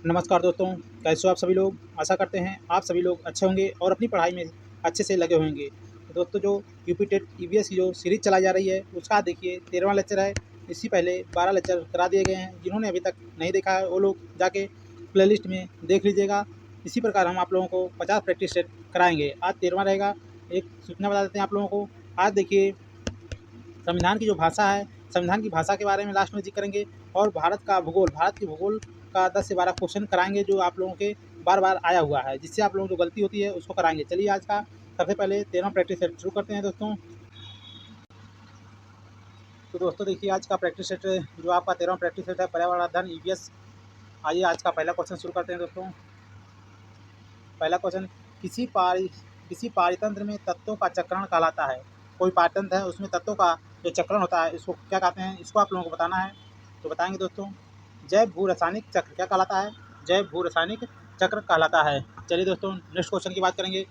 नमस्कार दोस्तों, कैसे हो आप सभी लोग। आशा करते हैं आप सभी लोग अच्छे होंगे और अपनी पढ़ाई में अच्छे से लगे होंगे। तो दोस्तों, जो यूपी टेट ईवीएस की जो सीरीज़ चलाई जा रही है उसका देखिए 13वां लेक्चर है। इससे पहले 12 लेक्चर करा दिए गए हैं। जिन्होंने अभी तक नहीं देखा है वो लोग जाके प्लेलिस्ट में देख लीजिएगा। इसी प्रकार हम आप लोगों को 50 प्रैक्टिस सेट कराएँगे। आज 13वां रहेगा। एक सूचना बता देते हैं आप लोगों को। आज देखिए संविधान की जो भाषा है, संविधान की भाषा के बारे में लास्ट में ज़िक्र करेंगे और भारत की भूगोल का 10 से 12 क्वेश्चन कराएँगे जो आप लोगों के बार-बार आया हुआ है, जिससे आप लोगों को जो गलती होती है उसको कराएँगे। चलिए आज का सबसे पहले 13वां प्रैक्टिस सेट शुरू करते हैं दोस्तों। तो दोस्तों देखिए आज का प्रैक्टिस सेट जो आपका 13वां प्रैक्टिस सेट है पर्यावरण अध्ययन ईवीएस। आइए आज का पहला क्वेश्चन शुरू करते हैं दोस्तों। पहला क्वेश्चन किसी पारितंत्र में तत्वों का चक्रण कहलाता है। कोई पारितंत्र है उसमें तत्वों का जो चक्रण होता है इसको क्या कहते हैं, इसको आप लोगों को बताना है। तो बताएंगे दोस्तों। जैव भू रासायनिक चक्र क्या कहलाता है? जैव भू रासायनिक चक्र कहलाता है। चलिए दोस्तों नेक्स्ट क्वेश्चन की बात करेंगे।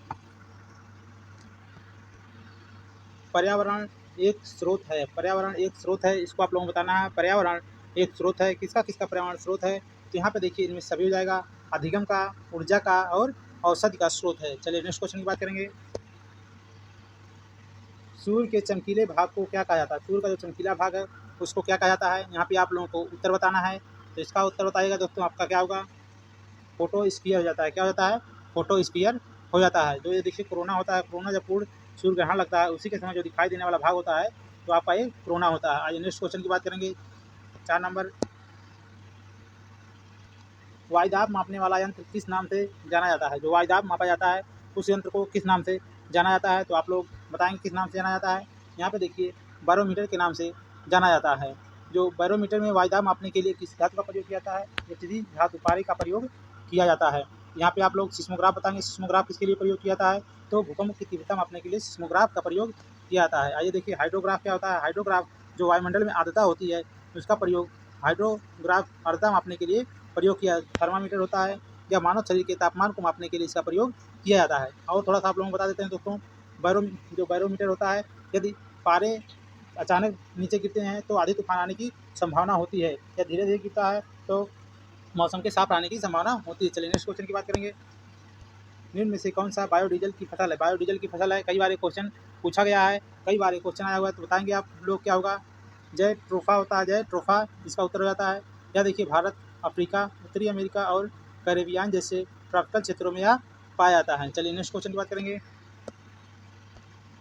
पर्यावरण एक स्रोत है। पर्यावरण एक स्रोत है, इसको आप लोगों को बताना है। पर्यावरण एक स्रोत है, किसका किसका पर्यावरण स्रोत है? तो यहाँ पे देखिए इनमें सभी हो जाएगा। अधिगम का, ऊर्जा का और औषधि का स्रोत है। चलिए नेक्स्ट क्वेश्चन की बात करेंगे। सूर्य के चमकीले भाग को क्या कहा जाता है? सूर्य का जो चमकीला भाग है उसको क्या कहा जाता है? यहाँ पे आप लोगों को उत्तर बताना है। तो इसका उत्तर बताइएगा दोस्तों, आपका क्या होगा? फोटोस्फीयर हो जाता है। क्या हो जाता है? फोटोस्फीयर हो जाता है। जो ये देखिए कोरोना होता है, कोरोना जब पूर्ण सूर्य ग्रहण लगता है उसी के समय जो दिखाई देने वाला भाग होता है तो आपका ये कोरोना होता है। आइए नेक्स्ट क्वेश्चन की बात करेंगे। 4 नंबर, वायुदाब मापने वाला यंत्र किस नाम से जाना जाता है? जो वायुदाब मापा जाता है उस यंत्र को किस नाम से जाना जाता है? तो आप लोग बताएंगे किस नाम से जाना जाता है। यहाँ पे देखिए बैरोमीटर के नाम से जाना जाता है। जो बैरोमीटर में वायुदाब मापने के लिए किस धातु का प्रयोग किया जाता है? एचजी धातु पारे का प्रयोग किया जाता है। यहाँ पे आप लोग सिस्मोग्राफ बताएंगे, सिस्मोग्राफ किसके लिए प्रयोग किया जाता है? तो भूकंप की तीव्रता मापने के लिए सिस्मोग्राफ का प्रयोग किया जाता है। आइए देखिए हाइड्रोग्राफ क्या होता है? हाइड्रोग्राफ जो वायुमंडल में आर्द्रता होती है उसका प्रयोग हाइड्रोग्राफ आर्द्रता मापने के लिए प्रयोग किया। थर्मामीटर होता है या मानव शरीर के तापमान को मापने के लिए इसका प्रयोग किया जाता है। और थोड़ा सा आप लोगों को बता देते हैं दोस्तों। जो बैरोमीटर होता है, यदि पारे अचानक नीचे गिरते हैं तो आधी तूफान आने की संभावना होती है, या धीरे धीरे गिरता है तो मौसम के साफ रहने की संभावना होती है। चलिए नेक्स्ट क्वेश्चन की बात करेंगे। निम्न में से कौन सा बायोडीजल की फसल है? बायोडीजल की फसल है, कई बार ये क्वेश्चन पूछा गया है, कई बार ये क्वेश्चन आया हुआ है। तो बताएंगे आप लोग क्या होगा? जय ट्रोफा होता है, जय ट्रोफा इसका उत्तर हो जाता है। या देखिए भारत, अफ्रीका, उत्तरी अमेरिका और कैरेबियान जैसे ट्रॉपिकल क्षेत्रों में यह पाया जाता है। चलिए नेक्स्ट क्वेश्चन की बात करेंगे।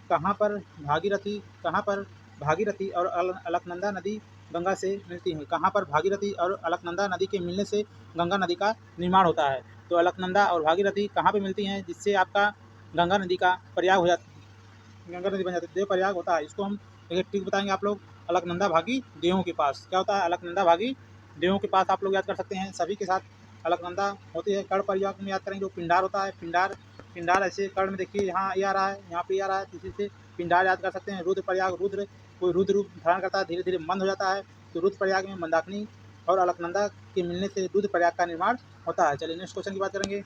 कहाँ पर भागीरथी और अलकनंदा नदी गंगा से मिलती हैं? कहाँ पर भागीरथी और अलकनंदा नदी के मिलने से गंगा नदी का निर्माण होता है? तो अलकनंदा और भागीरथी कहाँ पे मिलती हैं जिससे आपका गंगा नदी का प्रयाग हो जाता है, गंगा नदी बन जाती है, देव प्रयाग होता है। इसको हम एक ट्रिक बताएंगे आप लोग। अलकनंदा भागी देवों के पास क्या होता है? अलकनंदा भागी देवों के पास आप लोग याद कर सकते हैं। सभी के साथ अलकनंदा होती है। कर्ण प्रयाग में याद करेंगे जो पिंडार होता है, पिंडार पिंडार ऐसे कर्ण में देखिए यहाँ ये आ रहा है, यहाँ पे आ रहा है, इसी से पिंडार याद कर सकते हैं। रुद्र प्रयाग, रुद्र कोई रुद्र रूप धारण करता है, धीरे धीरे मंद हो जाता है। तो रुद्र प्रयाग में मंदाकिनी और अलकनंदा के मिलने से रुद्र प्रयाग का निर्माण होता है। चलिए नेक्स्ट क्वेश्चन की बात करेंगे।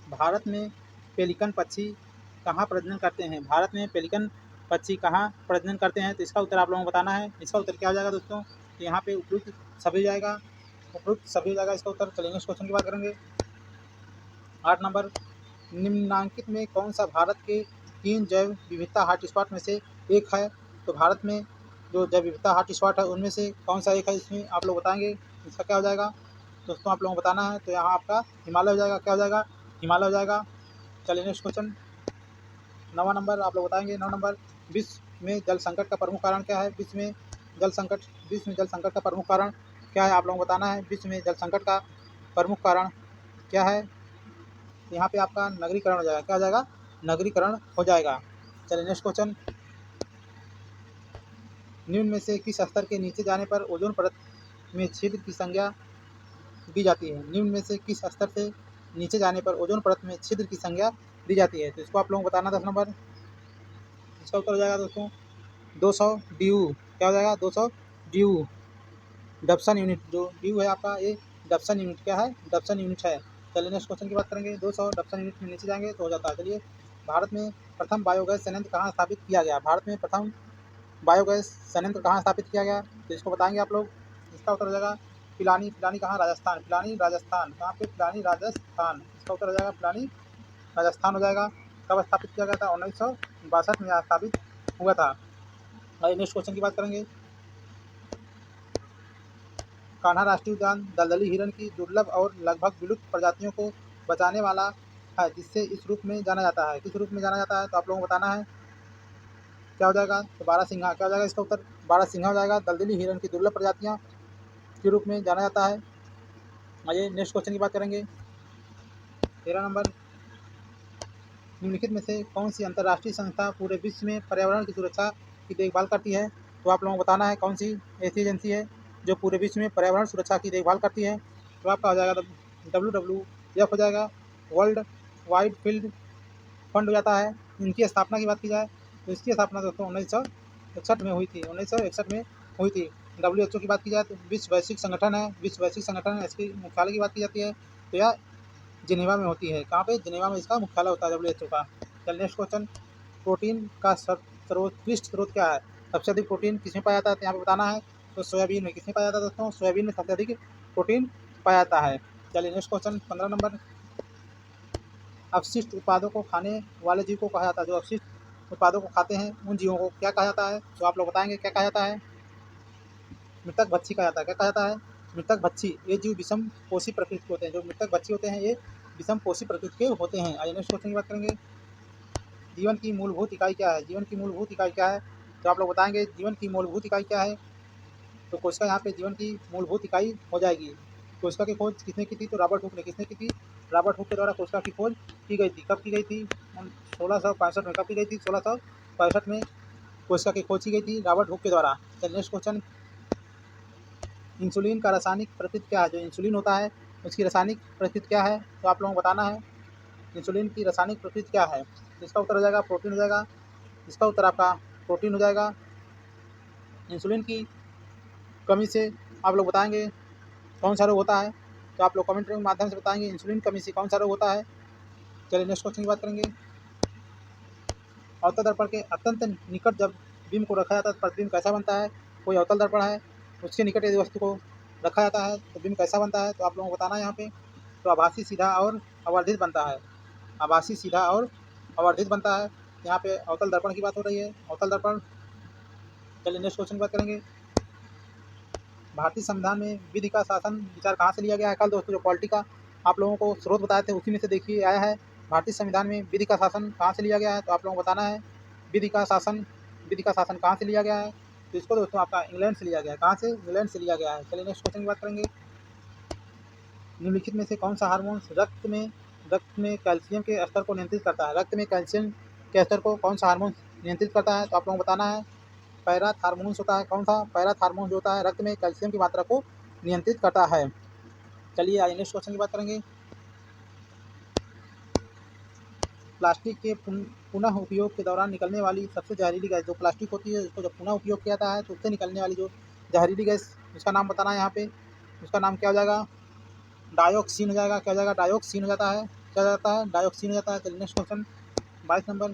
भारत में पेलिकन पक्षी कहाँ प्रजनन करते हैं? भारत में पेलिकन पक्षी कहाँ प्रजनन करते हैं? तो इसका उत्तर आप लोगों को बताना है। इसका उत्तर क्या हो जाएगा दोस्तों? तो यहाँ पे उपयुक्त सभी हो जाएगा, उपयुक्त सभी हो जाएगा इसका उत्तर। चलिए नेक्स्ट क्वेश्चन की बात करेंगे। 8 नंबर, निम्नांकित में कौन सा भारत के 3 जैव विविधता हॉटस्पॉट में से एक है? तो भारत में जो जैव विविधता हॉटस्पॉट है उनमें से कौन सा एक है, इसमें आप लोग बताएंगे। इसका क्या हो जाएगा दोस्तों, आप लोगों को बताना है। तो यहाँ आपका हिमालय हो जाएगा। क्या हो जाएगा? हिमालय हो जाएगा। चलिए नेक्स्ट क्वेश्चन 9वां नंबर आप लोग बताएंगे। 9 नंबर, विश्व में जल संकट का प्रमुख कारण क्या है? विश्व में जल संकट का प्रमुख कारण क्या है? आप लोगों को बताना है। विश्व में जल संकट का प्रमुख कारण क्या है? यहाँ पे आपका नगरीकरण हो जाएगा। क्या हो जाएगा? नगरीकरण हो जाएगा। चलिए नेक्स्ट क्वेश्चन, निम्न में से किस स्तर के नीचे जाने पर ओजोन परत में छिद्र की संख्या दी जाती है? निम्न में से किस स्तर से नीचे जाने पर ओजोन परत में छिद्र की संख्या दी जाती है? तो इसको आप लोगों को बताना। 10 नंबर, इसका उत्तर हो जाएगा दोस्तों 200 ड्यू। क्या हो जाएगा? 200 ड्यू डप्सन यूनिट। जो ड्यू है आपका ये डप्सन यूनिट क्या है? डप्सन यूनिट है। चलिए नेक्स्ट क्वेश्चन की बात करेंगे। 200 डप्सन यूनिट में नीचे जाएंगे तो हो जाता है। चलिए, भारत में प्रथम बायोगैस संयंत्र कहाँ स्थापित किया गया? भारत में प्रथम बायोगैस संयंत्र कहाँ स्थापित किया गया? तो इसको बताएंगे आप लोग। इसका उत्तर हो जाएगा पिलानी, पिलानी कहाँ? राजस्थान, पिलानी राजस्थान, कहाँ पे? पिलानी राजस्थान, इसका उत्तर हो जाएगा पिलानी राजस्थान हो जाएगा। कब स्थापित किया गया था? 1962 में यहाँ स्थापित हुआ था। आइए नेक्स्ट क्वेश्चन की बात करेंगे। कान्हा राष्ट्रीय उद्यान दलदली हिरण की दुर्लभ और लगभग विलुप्त प्रजातियों को बचाने वाला है, जिससे इस रूप में जाना जाता है। किस रूप में जाना जाता है? तो आप लोगों को बताना है। क्या हो जाएगा? तो बारहसिंघा, क्या हो जाएगा इसका उत्तर? बारहसिंघा हो जाएगा। दलदली हिरण की दुर्लभ प्रजातियां के रूप में जाना जाता है। आइए नेक्स्ट क्वेश्चन की बात करेंगे। 13 नंबर, निम्नलिखित में से कौन सी अंतर्राष्ट्रीय संस्था पूरे विश्व में पर्यावरण की सुरक्षा की देखभाल करती है? तो आप लोगों को बताना है कौन सी ऐसी एजेंसी है जो पूरे विश्व में पर्यावरण सुरक्षा की देखभाल करती है। तो आपका हो जाएगा WWF हो जाएगा, वर्ल्ड वाइड फील्ड फंड हो जाता है। इनकी स्थापना की बात की जाए तो इसकी स्थापना दोस्तों 1961 में हुई थी। 1961 में हुई थी। WHO की बात की जाए तो विश्व वैश्विक संगठन है, विश्व वैश्विक संगठन है। इसकी मुख्यालय की बात की जाती है तो यह जिनेवा में होती है। कहाँ पे? जिनेवा में इसका मुख्यालय होता है WHO का। चल नेक्स्ट क्वेश्चन, प्रोटीन का सर्वोत्कृष्ट स्रोत क्या है? सबसे अधिक प्रोटीन किसमें पाया जाता है? तो यहाँ पे बताना है। तो सोयाबीन में। किसमें पाया जाता है दोस्तों? सोयाबीन में सबसे अधिक प्रोटीन पाया जाता है। चलिए नेक्स्ट क्वेश्चन 15 नंबर, अपशिष्ट उत्पादों को खाने वाले जीव को कहा जाता है। जो अपशिष्ट उत्पादों को खाते हैं उन जीवों को क्या कहा जाता है? तो आप लोग बताएंगे क्या कहा जाता है? मृतक भक्षी कहा जाता है। क्या कहा जाता है? मृतक भक्षी। ये जीव विषम पोषी प्रकृति के होते हैं। जो मृतक भक्षी होते हैं ये विषम पोषी प्रकृति के होते हैं। आइए नेक्स्ट क्वेश्चन की बात करेंगे। जीवन की मूलभूत इकाई क्या है? जीवन की मूलभूत इकाई क्या है? तो आप लोग बताएंगे जीवन की मूलभूत इकाई क्या है? तो कोशिका यहाँ पे जीवन की मूलभूत इकाई हो जाएगी। कोशिका की खोज किसने की थी? तो रॉबर्ट हुक ने। किसने की थी? रॉबर्ट हुक के द्वारा कोशिका की खोज की गई थी। कब की गई थी? 1665 में। कब की गई थी? 1665 में कोशिका की खोज की गई थी रॉबर्ट हुक के द्वारा। चलिए नेक्स्ट क्वेश्चन, इंसुलिन का रासायनिक प्रकृति क्या है? जो इंसुलिन होता है उसकी रासायनिक प्रकृति क्या है? तो आप लोगों को बताना है इंसुलिन की रासायनिक प्रकृति क्या है। इसका उत्तर हो जाएगा प्रोटीन हो जाएगा। इसका उत्तर आपका प्रोटीन हो जाएगा। इंसुलिन की कमी से आप लोग बताएंगे कौन सा रोग होता है? तो आप लोग कमेंट के माध्यम से बताएंगे इंसुलिन कमी से कौन सा रोग होता है। चलिए नेक्स्ट क्वेश्चन की बात करेंगे। अवतल दर्पण के अत्यंत निकट जब बीम को रखा जाता है तो प्रतिबिंब कैसा बनता है? कोई अवतल दर्पण है उसके निकट यदि वस्तु को रखा जाता है तो बिंब कैसा बनता है? तो आप लोगों को बताना है यहाँ पे। तो आभासी, सीधा और अवर्धित बनता है। आभासी, सीधा और अवर्धित बनता है। यहाँ पे अवतल दर्पण की बात हो रही है, अवतल दर्पण। चलिए नेक्स्ट क्वेश्चन की बात करेंगे। भारतीय संविधान में विधि का शासन विचार कहाँ से लिया गया है? कल दोस्तों जो पॉलिटी का आप लोगों को स्रोत बताए थे उसी में से देखिए आया है। भारतीय संविधान में विधि का शासन कहाँ से लिया गया है? तो आप लोगों को बताना है विधि का शासन कहाँ से लिया गया है? तो इसको दोस्तों आपका इंग्लैंड से लिया गया है। कहाँ से? इंग्लैंड से लिया गया है। चलिए नेक्स्ट क्वेश्चन की बात करेंगे। निम्नलिखित में से कौन सा हार्मोन रक्त में कैल्शियम के स्तर को नियंत्रित करता है? रक्त में कैल्शियम के स्तर को कौन सा हार्मोन नियंत्रित करता है? तो आप लोगों को बताना है पैराथार्मोन्स होता है। कौन सा? पैराथार्मोन जो होता है रक्त में कैल्शियम की मात्रा को नियंत्रित करता है। चलिए आइए नेक्स्ट क्वेश्चन की बात करेंगे। प्लास्टिक के पुनः उपयोग के दौरान निकलने वाली सबसे जहरीली गैस। जो प्लास्टिक होती है उसको जब पुनः उपयोग किया जाता है तो उससे निकलने वाली जो जहरीली गैस उसका नाम बताना है यहाँ पे। उसका नाम क्या हो जाएगा? डायोक्सिन हो जाएगा। क्या हो जाएगा? डायोक्सिन हो जाता है। क्या हो जाता है? डायोक्सिन हो जाता है। चलिए नेक्स्ट क्वेश्चन 22 नंबर,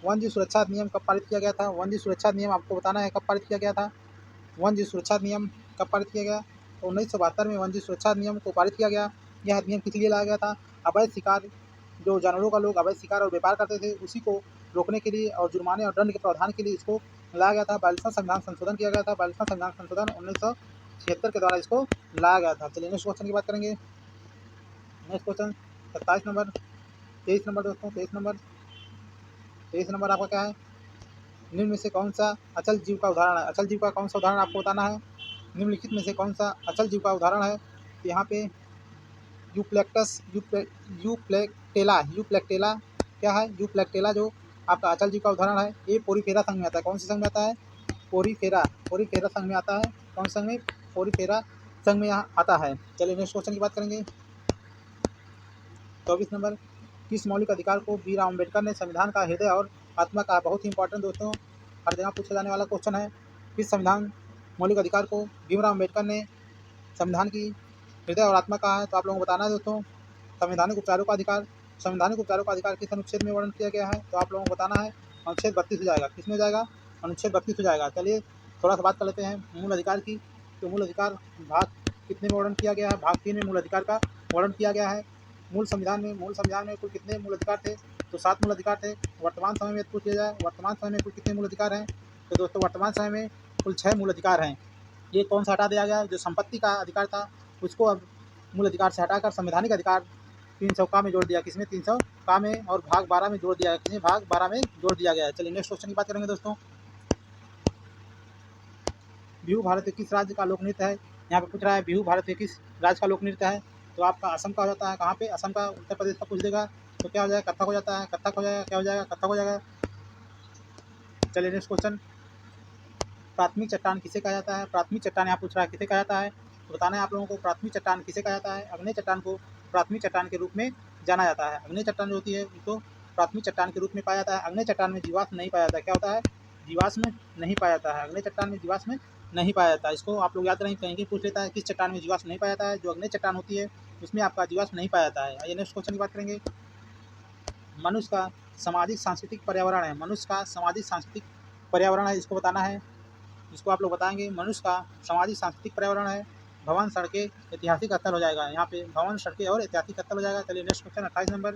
वन जीव सुरक्षा अधिनियम कब पारित किया गया था? वन जीव सुरक्षा अधिनियम आपको बताना है कब पारित किया गया था। वन जीव सुरक्षा अधिनियम कब पारित किया गया? तो 1972 में वन जीव सुरक्षा अधिनियम को पारित किया गया। यह अधिनियम किस लिए लाया गया था? अवैध शिकार, जो जानवरों का लोग अवैध शिकार और व्यापार करते थे उसी को रोकने के लिए और जुर्माने और दंड के प्रावधान के लिए इसको लाया गया था। 42वां संविधान संशोधन किया गया था। 42वां संविधान संशोधन 1976 के द्वारा इसको लाया गया था। चलिए नेक्स्ट क्वेश्चन की बात करेंगे। नेक्स्ट क्वेश्चन 27 नंबर, 23 नंबर दोस्तों, 23 नंबर आपका क्या है? निम्न में से कौन सा अचल जीव का उदाहरण है? अचल जीव का कौन सा उदाहरण आपको बताना है। निम्नलिखित में से कौन सा अचल जीव का उदाहरण है? तो यहाँ पे यूप्लेक्टेला क्या है? यूप्लेक्टेला जो आपका अचल जीव का उदाहरण है। ये पोरीफेरा संघ में आता है। कौन से संघ में आता है? पोरीफेरा संघ में आता है। कौन संघ में? पोरीफेरा संघ में यहाँ आता है। चलिए नेक्स्ट क्वेश्चन की बात करेंगे। 24 नंबर, किस मौलिक अधिकार को भीमराव अम्बेडकर ने संविधान का हृदय और आत्मा कहा? बहुत ही इंपॉर्टेंट दोस्तों, हर जगह पूछा जाने वाला क्वेश्चन है। किस संविधान मौलिक अधिकार को भीमराव अम्बेडकर ने संविधान की हृदय और आत्मा कहा है? तो आप लोगों को बताना है दोस्तों संवैधानिक उपचारों का अधिकार। संवैधानिक उपचारों का अधिकार किस अनुच्छेद में वर्णन किया गया है? तो आप लोगों को बताना है अनुच्छेद 32 हो जाएगा। किसमें हो जाएगा? अनुच्छेद 32 हो जाएगा। चलिए थोड़ा सा बात कर लेते हैं मूल अधिकार की। तो मूल अधिकार भाग कितने में वर्णन किया गया है? भाग 3 में मूल अधिकार का वर्णन किया गया है। मूल संविधान में कुल कितने मूल अधिकार थे? तो 7 मूल अधिकार थे। वर्तमान समय में पूछ लिया जाए, वर्तमान समय में कुल कितने मूल अधिकार हैं? तो दोस्तों वर्तमान समय में कुल 6 मूल अधिकार हैं। ये कौन सा हटा दिया गया? जो संपत्ति का अधिकार था उसको अब मूल अधिकार से हटाकर संवैधानिक अधिकार 300 का में जोड़ दिया। किसमें? 300 का में, और भाग 12 में जोड़ दिया। किसमें? भाग 12 में जोड़ दिया गया है। चलिए नेक्स्ट क्वेश्चन की बात करेंगे दोस्तों। बिहू भारत के किस राज्य का लोक नृत्य है? यहाँ पे पूछ रहा है बिहू भारत के किस राज्य का लोक नृत्य है? तो आपका असम का हो जाता है। कहाँ पे? असम का। उत्तर प्रदेश का पूछ देगा तो क्या हो जाएगा? कथक हो जाता है। कथक हो जाएगा। क्या हो जाएगा? कथक हो जाएगा। चलिए नेक्स्ट क्वेश्चन। प्राथमिक चट्टान किसे कहा जाता है? प्राथमिक चट्टान यहाँ पूछ रहा है किसे कहा जाता है? तो बताना है आप लोगों को प्राथमिक चट्टान किसे कहा जाता है। अग्नेय चट्टान को प्राथमिक चट्टान के रूप में जाना जाता है। अग्नेय चट्टान जो होती है उसको प्राथमिक चट्टान के रूप में पाया जाता है। अग्नेय चट्टान में जीवाश्म नहीं पाया जाता है। क्या होता है? जीवाश्म नहीं पाया जाता है। अग्नेय चट्टान में जीवाश्म नहीं पाया जाता है। इसको आप लोग याद रखें, कहीं पूछ लेता है किस चट्टान में जीवाश्म नहीं पाया जाता है। जो अग्नेय चट्टान होती है उसमें आपका जीवाश्म नहीं पाया जाता है। आइए नेक्स्ट क्वेश्चन की बात करेंगे। मनुष्य का सामाजिक सांस्कृतिक पर्यावरण है। मनुष्य का सामाजिक सांस्कृतिक पर्यावरण है, इसको बताना है। इसको आप लोग बताएंगे। मनुष्य का सामाजिक सांस्कृतिक पर्यावरण है भवन, सड़कें, ऐतिहासिक स्थल हो जाएगा। यहाँ पे भवन, सड़कें और ऐतिहासिक स्थल हो जाएगा। चलिए नेक्स्ट क्वेश्चन 28 नंबर।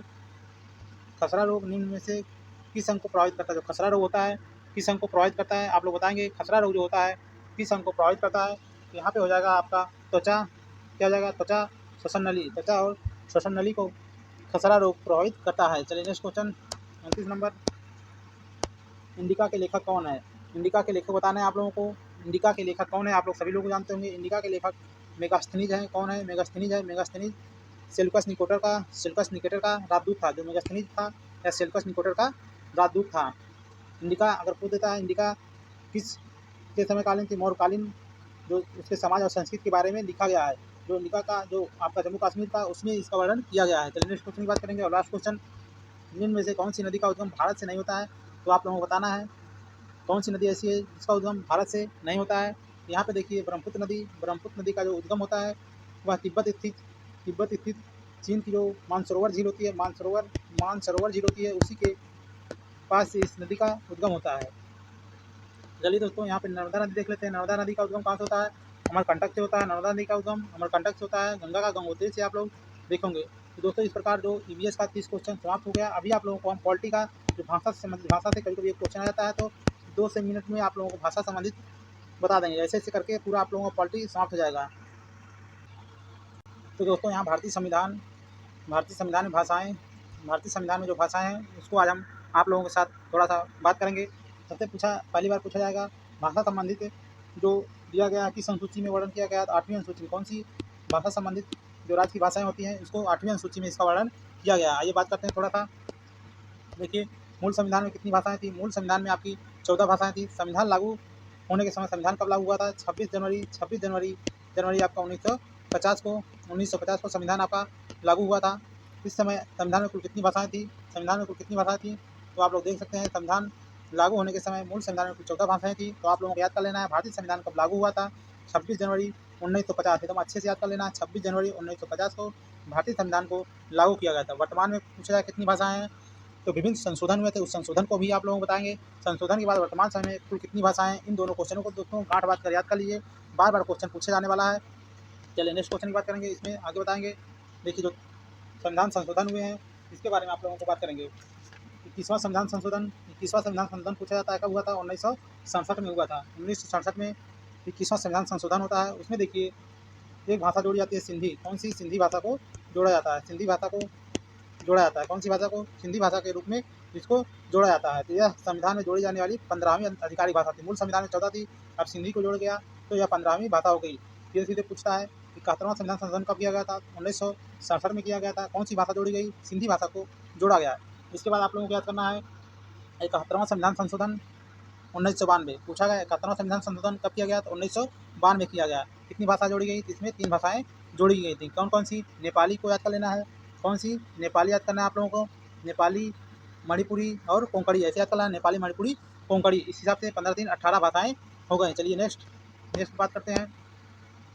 खसरा रोग निम्न में से किस अंग को प्रभावित करता है? जो खसरा रोग होता है किस अंग को प्रभावित करता है? आप लोग बताएंगे खसरा रोग जो होता है किस अंग को प्रभावित करता है? तो यहाँ पे हो जाएगा आपका त्वचा। क्या हो जाएगा? त्वचा, श्वसन नली। त्वचा और श्वसन नली को खसरा रोग प्रभावित करता है। चलिए नेक्स्ट क्वेश्चन 29 नंबर। इंडिका के लेखक कौन है? इंडिका के लेखक बताना है आप लोगों को। इंडिका के लेखक कौन है? आप लोग सभी लोग जानते होंगे। इंडिका के लेखक मेगास्थनीज है। कौन है? मेगास्थनीज है। मेगास्थनीज सेल्यूकस निकेटर का राजदूत था। जो मेगास्थनीज था या सेल्यूकस निकेटर का राजदूत था। इंडिका अगर पूछ देता है इंडिका किस के समयकालीन थी? मौर्यकालीन। जो उसके समाज और संस्कृति के बारे में लिखा गया है। जो इंडिका का जो आपका जम्मू कश्मीर था उसमें इसका वर्णन किया गया है। चलिए नेक्स्ट क्वेश्चन की बात करेंगे और लास्ट क्वेश्चन। निम्न में से कौन सी नदी का उद्गम भारत से नहीं होता है? तो आप लोगों को बताना है कौन सी नदी ऐसी है जिसका उद्गम भारत से नहीं होता है। यहाँ पे देखिए ब्रह्मपुत्र नदी का जो उद्गम होता है वह तिब्बत स्थित चीन की जो मानसरोवर झील होती है, मानसरोवर झील होती है, उसी के पास से इस नदी का उद्गम होता है। चलिए दोस्तों यहाँ पे नर्मदा नदी देख लेते हैं। नर्मदा नदी का उद्गम कहाँ से होता है? अमरकंटक से होता है। नर्मदा नदी का उद्गम अमरकंटक से होता है। गंगा का गंगोत्री से आप लोग देखेंगे। तो दोस्तों इस प्रकार जो ईवीएस का 30 क्वेश्चन समाप्त हो गया। अभी आप लोगों को हम पॉलिटी का जो भाषा से संबंधित, भाषा से कभी-कभी एक क्वेश्चन आ जाता है तो 2 से मिनट में आप लोगों को भाषा संबंधित बता देंगे। ऐसे-ऐसे करके पूरा आप लोगों का पॉलिटी समाप्त हो जाएगा। तो दोस्तों यहाँ भारतीय संविधान में जो भाषाएँ हैं उसको आज हम आप लोगों के साथ थोड़ा-सा बात करेंगे। पहली बार पूछा जाएगा भाषा संबंधित जो दिया गया है, किस अनुसूची में वर्णन किया गया है? तो 8वीं अनुसूची में। कौन सी भाषा संबंधित जो राज्य की भाषाएँ होती हैं उसको 8वीं अनुसूची में इसका वर्णन किया गया है। आइए बात करते हैं थोड़ा-सा। देखिए मूल संविधान में कितनी भाषाएँ थी? मूल संविधान में आपकी 14 भाषाएँ थी। संविधान लागू होने के समय संविधान कब लागू हुआ था? 26 जनवरी आपका 1950 को संविधान आपका लागू हुआ था। इस समय संविधान में कुल कितनी भाषाएँ थी? तो आप लोग देख सकते हैं संविधान लागू होने के समय मूल संविधान में कुल 14 भाषाएँ थी। तो आप लोगों को याद कर लेना है भारतीय संविधान कब लागू हुआ था? 26 जनवरी 1950। एकदम अच्छे से याद कर लेना है। 26 जनवरी 1950 को भारतीय संविधान को लागू किया गया था। वर्तमान में पूछा जाए कितनी भाषाएँ हैं? तो विभिन्न संशोधन हुए थे, उस संशोधन को भी आप लोगों को बताएंगे। संशोधन के बाद वर्तमान समय में कुल कितनी भाषाएं हैं? इन दोनों क्वेश्चनों को दोस्तों गांठ बात कर याद कर लीजिए। बार क्वेश्चन पूछे जाने वाला है। चलिए नेक्स्ट क्वेश्चन की बात करेंगे, इसमें आगे बताएंगे। देखिए जो संविधान संशोधन हुए हैं इसके बारे में आप लोगों को बात करेंगे। 21वां संविधान संशोधन पूछा जाता है कब हुआ था? 1967 में हुआ था। 1967 में 21वां संविधान संशोधन होता है। उसमें देखिए एक भाषा जोड़ी जाती है सिंधी। कौन सी? सिंधी भाषा को जोड़ा जाता है। कौन सी भाषा को? सिंधी भाषा के रूप में इसको जोड़ा जाता है। तो यह संविधान में जोड़ी जाने वाली 15वीं आधिकारिक भाषा थी। मूल संविधान में 14 थी, अब सिंधी को जोड़ गया तो यह 15वीं भाषा हो गई। सीधे पूछता है 71वां संविधान संशोधन कब किया गया था? 1967 में किया गया था। कौन सी भाषा जोड़ी गई? सिंधी भाषा को जोड़ा गया। इसके बाद आप लोगों को याद करना है 71वां संविधान संशोधन 1992 पूछा गया। 71वां संविधान संशोधन कब किया गया? तो 1992 किया गया। कितनी भाषा जोड़ी गई? इसमें 3 भाषाएं जोड़ी गई थी। कौन कौन सी? नेपाली को याद कर लेना है। कौन सी? नेपाली याद करना है आप लोगों को। नेपाली, मणिपुरी और कोंकणी, ऐसे याद करना है। नेपाली, मणिपुरी, कोंकणी। इस हिसाब से 15 3 18 भाषाएं हो गए। चलिए नेक्स्ट बात करते हैं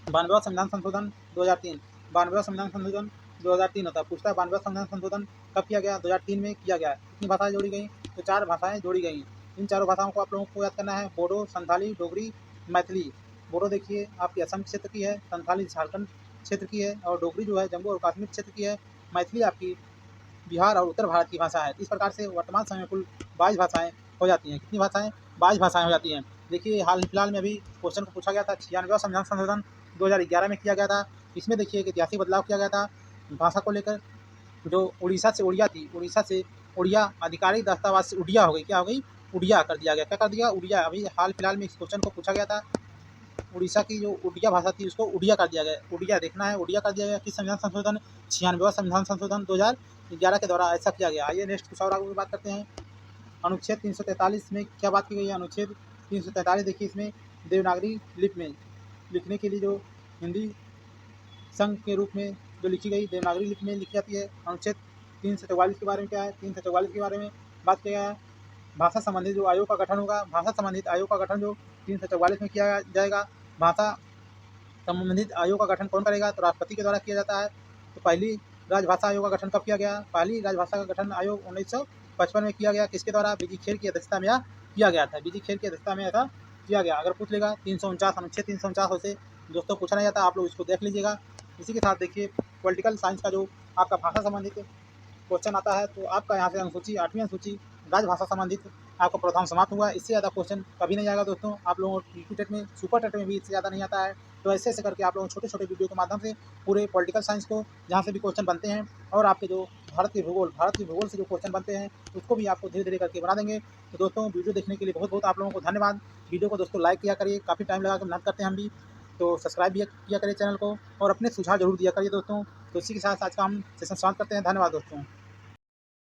92वां संविधान संशोधन 2003। 92वां संविधान संशोधन 2003 होता है। पूछता है 92वां संविधान संशोधन कब किया गया? 2003 में किया गया। कितनी भाषाएं जोड़ी गई? तो 4 भाषाएं जोड़ी गई। इन चारों भाषाओं को आप लोगों को याद करना है। बोडो, संथाली, डोगरी, मैथिली। बोडो देखिए आपकी असम क्षेत्र की है, संथाली झारखंड क्षेत्र की है और डोगरी जो है जम्मू और कश्मीर क्षेत्र की है। मैथिली आपकी बिहार और उत्तर भारत की भाषा है। इस प्रकार से वर्तमान समय में कुल 22 भाषाएँ हो जाती हैं। कितनी भाषाएँ? 22 भाषाएँ हो जाती हैं। देखिए हाल फिलहाल में अभी क्वेश्चन को पूछा गया था 96वां संविधान संशोधन 2011 में किया गया था। इसमें देखिए एक ऐतिहासिक बदलाव किया गया था भाषा को लेकर। जो उड़ीसा से उड़िया थी, उड़ीसा से उड़िया आधिकारिक दस्तावेज़ से उड़िया हो गई। क्या हो गई? उड़िया कर दिया गया। क्या कर दिया? उड़िया। अभी हाल फिलहाल में इस क्वेश्चन को पूछा गया था। उड़ीसा की जो उड़िया भाषा थी उसको उड़िया कर दिया गया। उड़िया देखना है, उड़िया कर दिया गया। किस संविधान संशोधन? 96वां संविधान संशोधन 2011 के द्वारा ऐसा किया गया। आइए नेक्स्ट कुछ और आगे बात करते हैं। अनुच्छेद 343 में क्या बात की गई है? अनुच्छेद 343 देखिए इसमें देवनागरी लिपि में लिखने के लिए जो हिंदी संघ के रूप में जो लिखी गई देवनागरी लिपि में लिखी जाती है। अनुच्छेद 344 के बारे में क्या है? 344 के बारे में बात किया गया है। भाषा संबंधित जो आयोग का गठन होगा, भाषा संबंधित आयोग का गठन जो 344 में किया जाएगा। भाषा संबंधित आयोग का गठन कौन करेगा? तो राष्ट्रपति के द्वारा किया जाता है। तो पहली राजभाषा आयोग का गठन कब किया गया? पहली राजभाषा का गठन आयोग 1955 में किया गया। किसके द्वारा? बीजी खेर की अध्यक्षता में किया गया था। बीजी खेर की अध्यक्षता में ऐसा किया गया। अगर पूछ लेगा 349 अनुच्छेद 349 से दोस्तों पूछा नहीं जाता, आप लोग इसको देख लीजिएगा। इसी के साथ देखिए पॉलिटिकल साइंस का जो आपका भाषा संबंधित क्वेश्चन आता है तो आपका यहाँ से अनुसूची 8वीं अनुसूची राजभाषा संबंधित आपका प्रावधान समाप्त हुआ। इससे ज़्यादा क्वेश्चन कभी नहीं आएगा दोस्तों। आप लोगों को यूपी टेट में, सुपर टेट में भी इससे ज़्यादा नहीं आता है। तो ऐसे ऐसे करके आप लोग छोटे-छोटे वीडियो के माध्यम से पूरे पॉलिटिकल साइंस को जहाँ से भी क्वेश्चन बनते हैं और आपके जो भारत के भूगोल से जो क्वेश्चन बनते हैं उसको भी आपको धीरे-धीरे करके बना देंगे। तो दोस्तों वीडियो देखने के लिए बहुत-बहुत आप लोगों को धन्यवाद। वीडियो को दोस्तों लाइक किया करिए, काफ़ी टाइम लगा के मेहनत करते हैं हम भी। तो सब्सक्राइब भी किया करिए चैनल को और अपने सुझाव ज़रूर दिया करिए दोस्तों। तो इसी के साथ आज का हम सेशन समाप्त करते हैं। धन्यवाद दोस्तों।